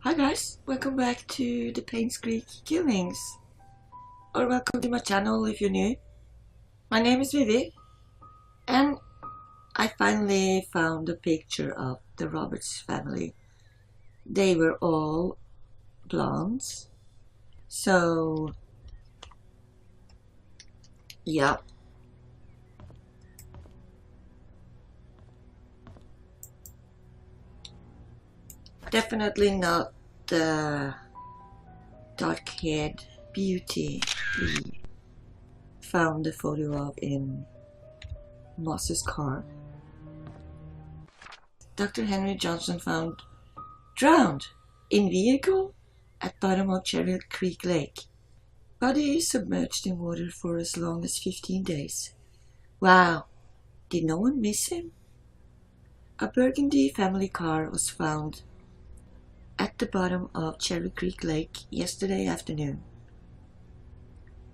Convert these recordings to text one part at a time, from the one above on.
Hi guys, welcome back to the Painscreek Killings, or welcome to my channel if you're new. My name is Vivi, and I finally found a picture of the Roberts family. They were all blondes, so yeah. Definitely not the dark-haired beauty we found the photo of in Moss's car. Dr. Henry Johnson found drowned in vehicle at bottom of Cherry Creek Lake. Body submerged in water for as long as 15 days. Wow, did no one miss him? A burgundy family car was found at the bottom of Cherry Creek Lake yesterday afternoon.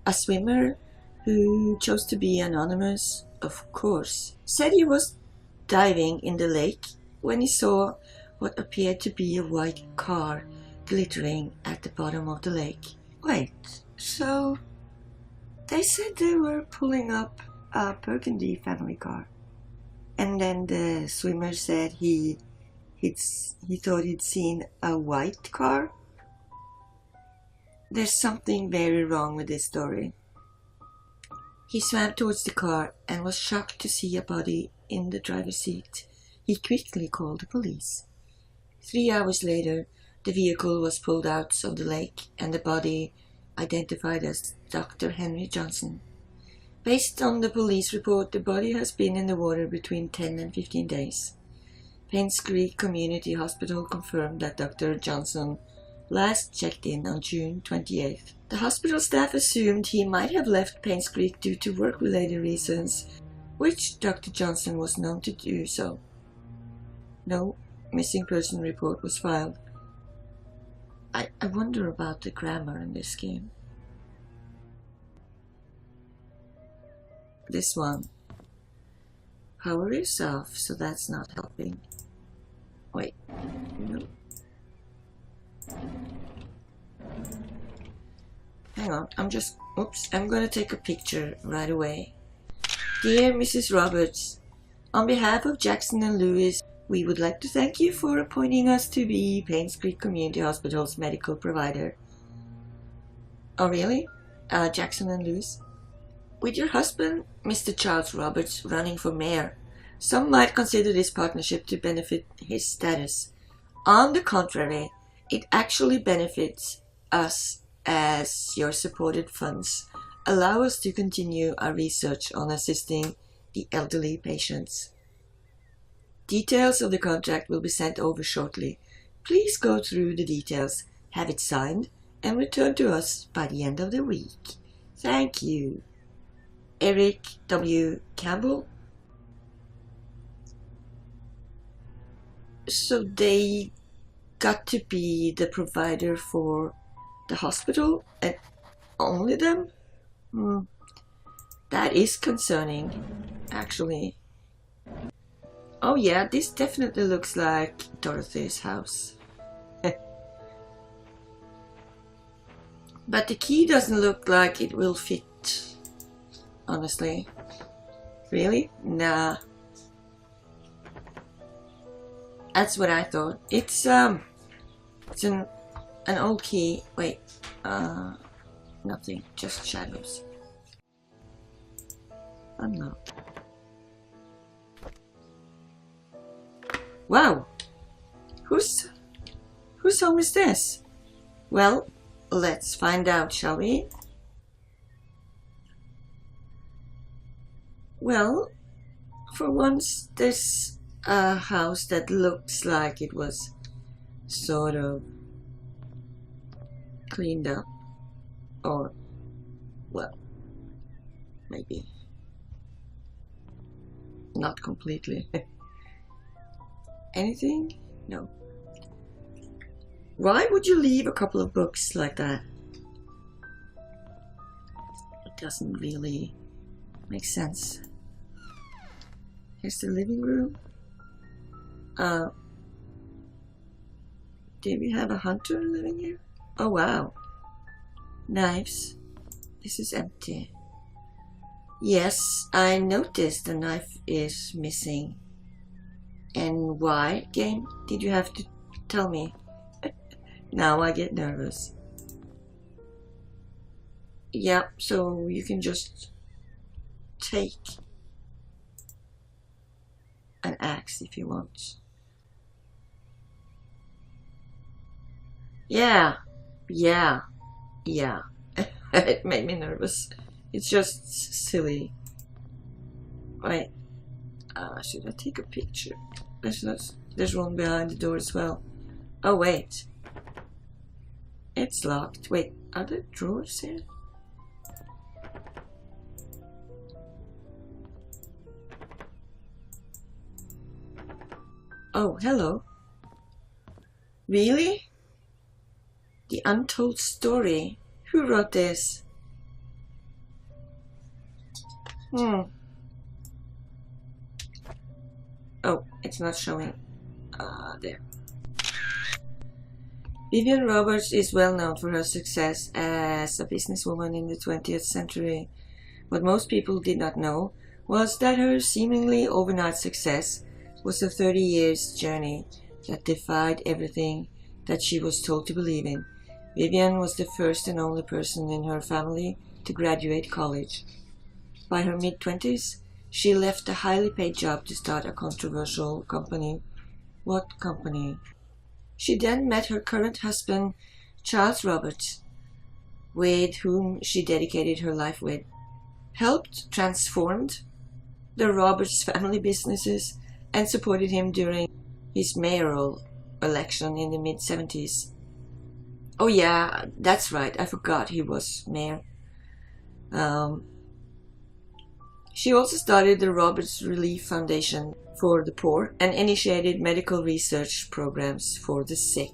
A swimmer who chose to be anonymous, of course, said he was diving in the lake when he saw what appeared to be a white car glittering at the bottom of the lake. Wait, so they said they were pulling up a burgundy family car, and then the swimmer said he thought he'd seen a white car? There's something very wrong with this story. He swam towards the car and was shocked to see a body in the driver's seat. He quickly called the police. 3 hours later, the vehicle was pulled out of the lake and the body identified as Dr. Henry Johnson. Based on the police report, the body has been in the water between 10 and 15 days. Painscreek Community Hospital confirmed that Dr. Johnson last checked in on June 28th. The hospital staff assumed he might have left Painscreek due to work-related reasons, which Dr. Johnson was known to do so. No missing person report was filed. I wonder about the grammar in this game. This one. Power yourself, so that's not helping. Wait, no. Hang on, I'm gonna take a picture right away. Dear Mrs. Roberts, on behalf of Jackson and Lewis, we would like to thank you for appointing us to be Painscreek Community Hospital's medical provider. Oh really? Jackson and Lewis? With your husband, Mr. Charles Roberts, running for mayor, some might consider this partnership to benefit his status. On the contrary, it actually benefits us as your supported funds allow us to continue our research on assisting the elderly patients. Details of the contract will be sent over shortly. Please go through the details, have it signed, and return to us by the end of the week. Thank you. Eric W. Campbell. So they got to be the provider for the hospital and only them? That is concerning, actually. Oh yeah, this definitely looks like Dorothy's house. But the key doesn't look like it will fit, honestly. Really? Nah. That's what I thought. It's an old key. Wait, nothing, just shadows. Unlock. Wow, whose home is this? Well, let's find out, shall we? Well, for once, there's a house that looks like it was sort of cleaned up, or, well, maybe not completely. Anything? No. Why would you leave a couple of books like that? It doesn't really make sense. Here's the living room. Did we have a hunter living here? Oh wow. Knives. This is empty. Yes, I noticed the knife is missing. And why, game? Did you have to tell me? Now I get nervous. Yeah, so you can just take an axe if you want. Yeah. It made me nervous. It's just silly. Wait. Should I take a picture? There's one behind the door as well. Oh wait. It's locked. Wait, are there drawers here? Oh, hello. Really? The Untold story. Who wrote this? Oh, it's not showing. There. Vivian Roberts is well known for her success as a businesswoman in the 20th century. What most people did not know was that her seemingly overnight success was a 30 years journey that defied everything that she was told to believe in. Vivian was the first and only person in her family to graduate college. By her mid-20s, she left a highly paid job to start a controversial company. What company? She then met her current husband, Charles Roberts, with whom she dedicated her life with, helped transformed the Roberts family businesses, and supported him during his mayoral election in the mid-70s. Oh yeah, that's right, I forgot he was mayor. She also started the Roberts Relief Foundation for the poor and initiated medical research programs for the sick,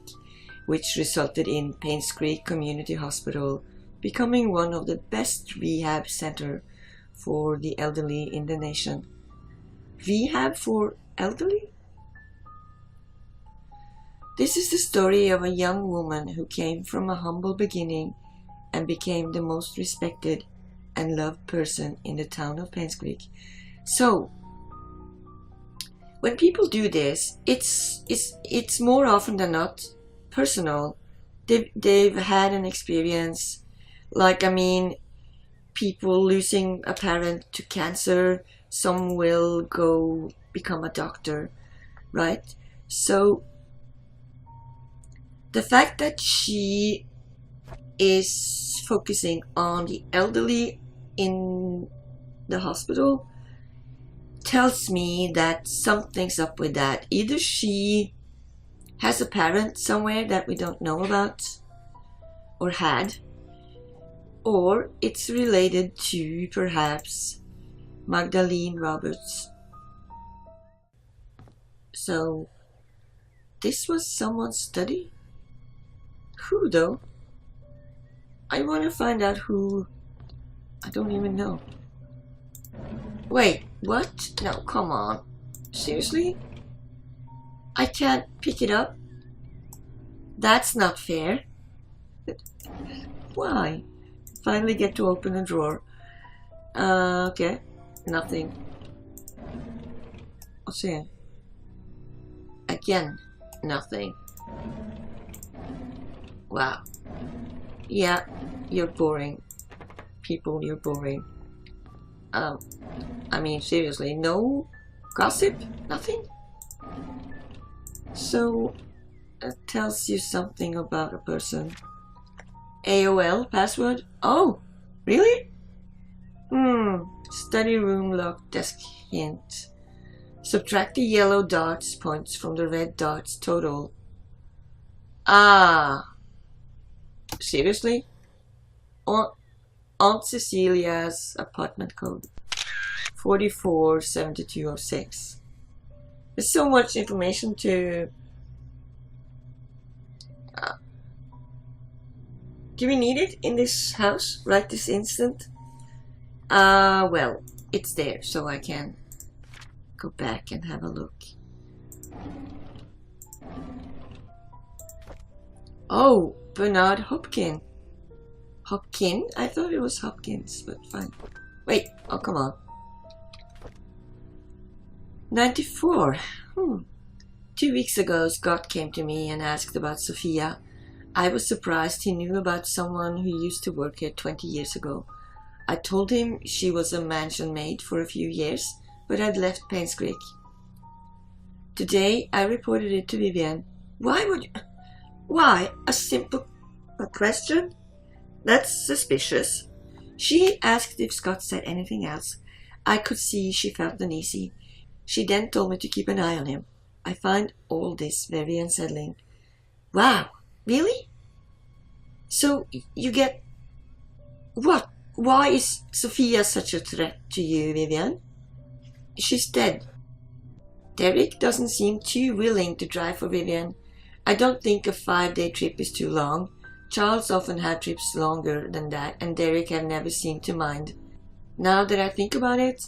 which resulted in Painscreek Community Hospital becoming one of the best rehab centers for the elderly in the nation. Rehab for elderly? This is the story of a young woman who came from a humble beginning and became the most respected and loved person in the town of Painscreek. So, when people do this, it's more often than not personal. They've had an experience, like, I mean, people losing a parent to cancer. Some will go become a doctor, right? So the fact that she is focusing on the elderly in the hospital tells me that something's up with that. Either she has a parent somewhere that we don't know about or had, or it's related to perhaps Magdalene Roberts. So this was someone's study? Who though? I want to find out who. I don't even know. Wait, what? No, come on. Seriously? I can't pick it up? That's not fair. Why? Finally get to open a drawer. Okay. Nothing. What's here? Again, nothing. Wow. Yeah, you're boring. People, you're boring. I mean, seriously, no gossip? Nothing? So, that tells you something about a person. AOL password? Oh, really? Study room lock desk hint. Subtract the yellow dots points from the red dots total. Ah. Seriously? Aunt Cecilia's apartment code. 447206. There's so much information to... do we need it in this house right this instant? Well, it's there, so I can go back and have a look. Oh, Bernard Hopkins. Hopkins? I thought it was Hopkins, but fine. Wait, oh come on. 94. 2 weeks ago, Scott came to me and asked about Sophia. I was surprised he knew about someone who used to work here 20 years ago. I told him she was a mansion maid for a few years, but had left Painscreek. Today, I reported it to Vivian. Why would you... Why? A simple question? That's suspicious. She asked if Scott said anything else. I could see she felt uneasy. She then told me to keep an eye on him. I find all this very unsettling. Wow, really? So you get... What? Why is Sophia such a threat to you, Vivian? She's dead. Derek doesn't seem too willing to drive for Vivian. I don't think a 5-day trip is too long. Charles often had trips longer than that, and Derek have never seemed to mind. Now that I think about it,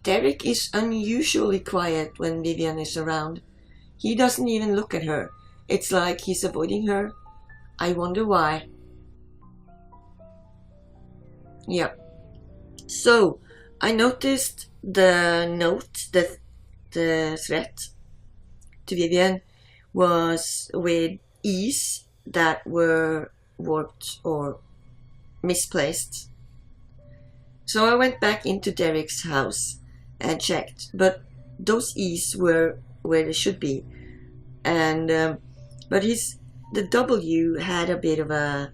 Derek is unusually quiet when Vivian is around. He doesn't even look at her. It's like he's avoiding her. I wonder why. Yeah. So, I noticed the note, the threat to Vivian was with E's that were warped or misplaced. So I went back into Derek's house and checked, but those E's were where they should be, and but the W had a bit of a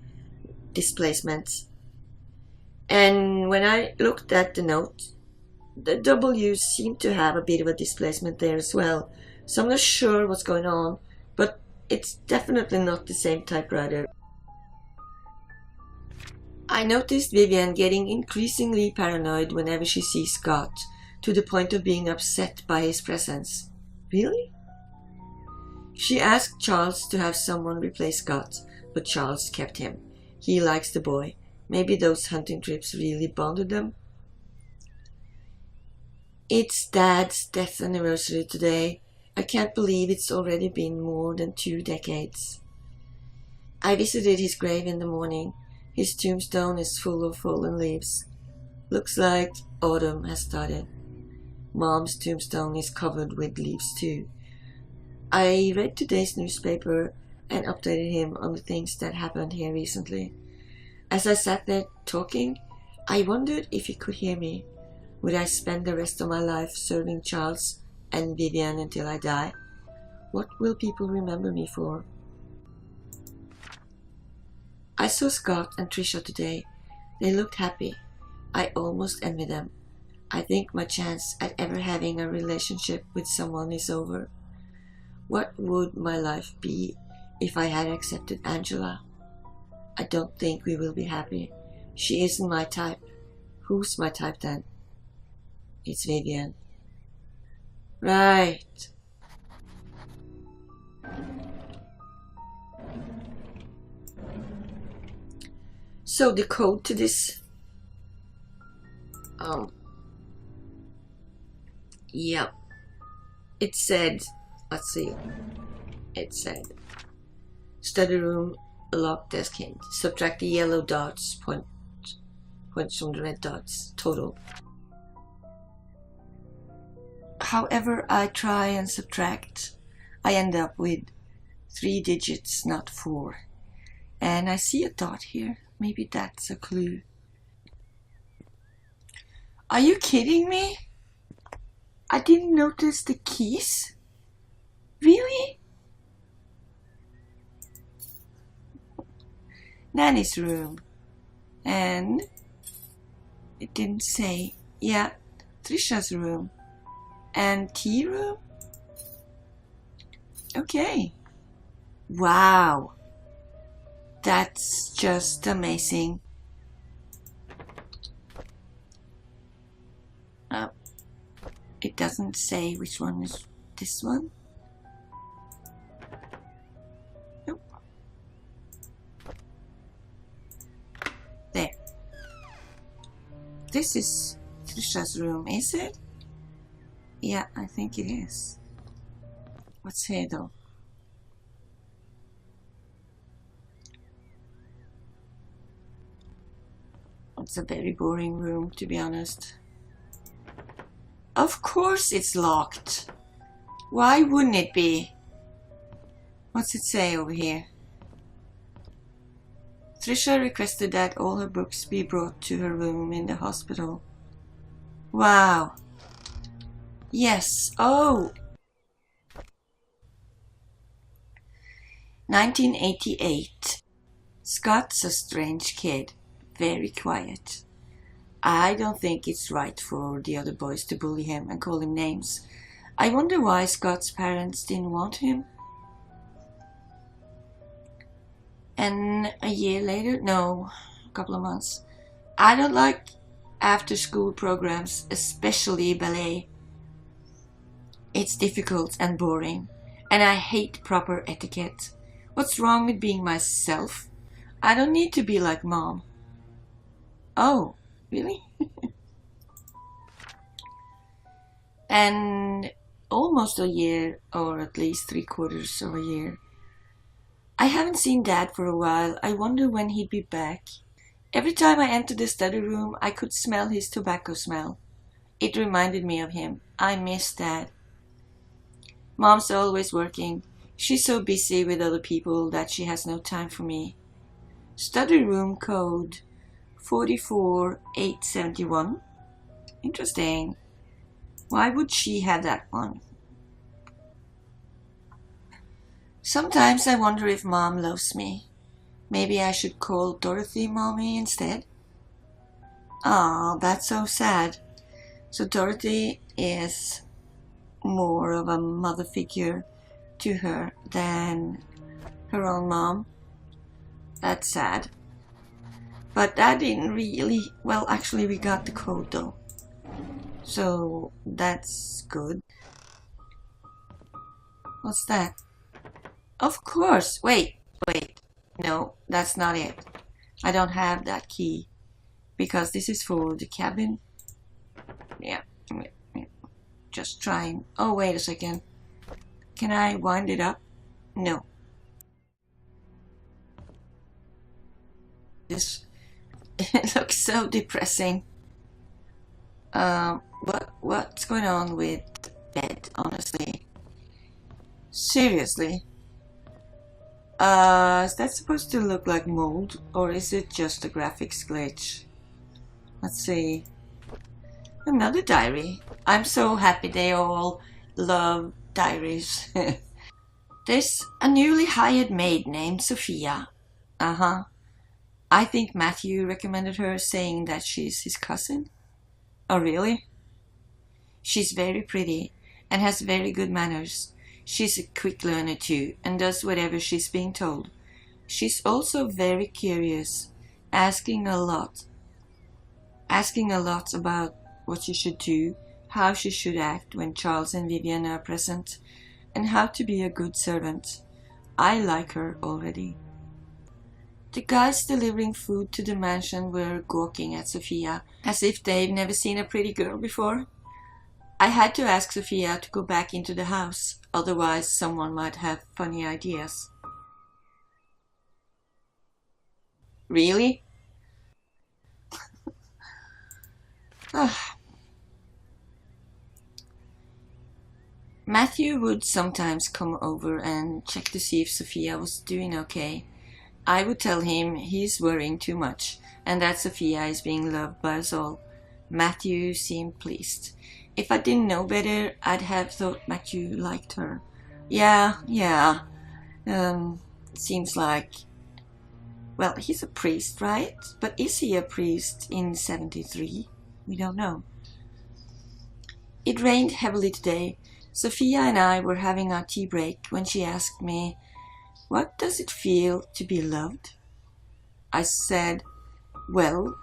displacement, and when I looked at the note, the W seemed to have a bit of a displacement there as well. So I'm not sure what's going on, but it's definitely not the same typewriter. I noticed Vivian getting increasingly paranoid whenever she sees Scott, to the point of being upset by his presence. Really? She asked Charles to have someone replace Scott, but Charles kept him. He likes the boy. Maybe those hunting trips really bonded them. It's Dad's death anniversary today. I can't believe it's already been more than 2 decades. I visited his grave in the morning. His tombstone is full of fallen leaves. Looks like autumn has started. Mom's tombstone is covered with leaves too. I read today's newspaper and updated him on the things that happened here recently. As I sat there talking, I wondered if he could hear me. Would I spend the rest of my life serving Charles and Vivian until I die? What will people remember me for? I saw Scott and Trisha today. They looked happy. I almost envy them. I think my chance at ever having a relationship with someone is over. What would my life be if I had accepted Angela? I don't think we will be happy. She isn't my type. Who's my type then? It's Vivian. Right. So the code to this... Yep. It said... Let's see. It said... Study room, locked desk hint. Subtract the yellow dots, points from the red dots. Total. However I try and subtract, I end up with 3 digits, not 4. And I see a dot here. Maybe that's a clue. Are you kidding me? I didn't notice the keys? Really? Nanny's room. And it didn't say. Yeah, Trisha's room. And tea room? Okay. Wow. That's just amazing. It doesn't say which one is this one. Nope. There. This is Trisha's room, is it? Yeah, I think it is. What's here though? It's a very boring room, to be honest. Of course it's locked. Why wouldn't it be? What's it say over here? Trisha requested that all her books be brought to her room in the hospital. Wow. Yes. Oh. 1988. Scott's a strange kid. Very quiet. I don't think it's right for the other boys to bully him and call him names. I wonder why Scott's parents didn't want him. And a year later, no, a couple of months. I don't like after-school programs, especially ballet. It's difficult and boring, and I hate proper etiquette. What's wrong with being myself? I don't need to be like Mom. Oh, really? And almost a year, or at least 3/4 of a year. I haven't seen Dad for a while. I wonder when he'd be back. Every time I entered the study room, I could smell his tobacco smell. It reminded me of him. I miss Dad. Mom's always working. She's so busy with other people that she has no time for me. Study room code 44871. Interesting. Why would she have that one? Sometimes I wonder if Mom loves me. Maybe I should call Dorothy Mommy instead. Aw, that's so sad. So Dorothy is more of a mother figure to her than her own mom. That's sad. But that didn't really... Well, actually we got the code though. So that's good. What's that? Of course. Wait. No, that's not it. I don't have that key. Because this is for the cabin. Yeah. Just trying. Oh, wait a second. Can I wind it up? No. This... It looks so depressing. What's going on with the bed, honestly? Seriously? Is that supposed to look like mold, or is it just a graphics glitch? Let's see. Another diary. I'm so happy they all love diaries. There's a newly hired maid named Sophia. Uh-huh. I think Matthew recommended her, saying that she's his cousin. Oh, really? She's very pretty and has very good manners. She's a quick learner too, and does whatever she's being told. She's also very curious, asking a lot about what she should do, how she should act when Charles and Vivian are present, and how to be a good servant. I like her already. The guys delivering food to the mansion were gawking at Sophia, as if they've never seen a pretty girl before. I had to ask Sophia to go back into the house, otherwise someone might have funny ideas. Really? Matthew would sometimes come over and check to see if Sophia was doing okay. I would tell him he's worrying too much and that Sophia is being loved by us all. Matthew seemed pleased. If I didn't know better, I'd have thought Matthew liked her. Yeah. Seems like... Well, he's a priest, right? But is he a priest in 73? We don't know. It rained heavily today. Sophia and I were having our tea break when she asked me, "What does it feel to be loved?" I said, "Well,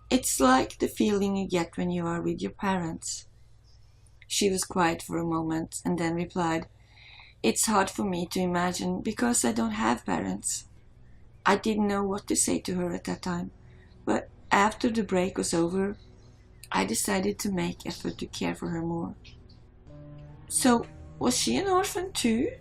it's like the feeling you get when you are with your parents." She was quiet for a moment and then replied, "It's hard for me to imagine because I don't have parents." I didn't know what to say to her at that time, but after the break was over, I decided to make effort to care for her more. So, was she an orphan too?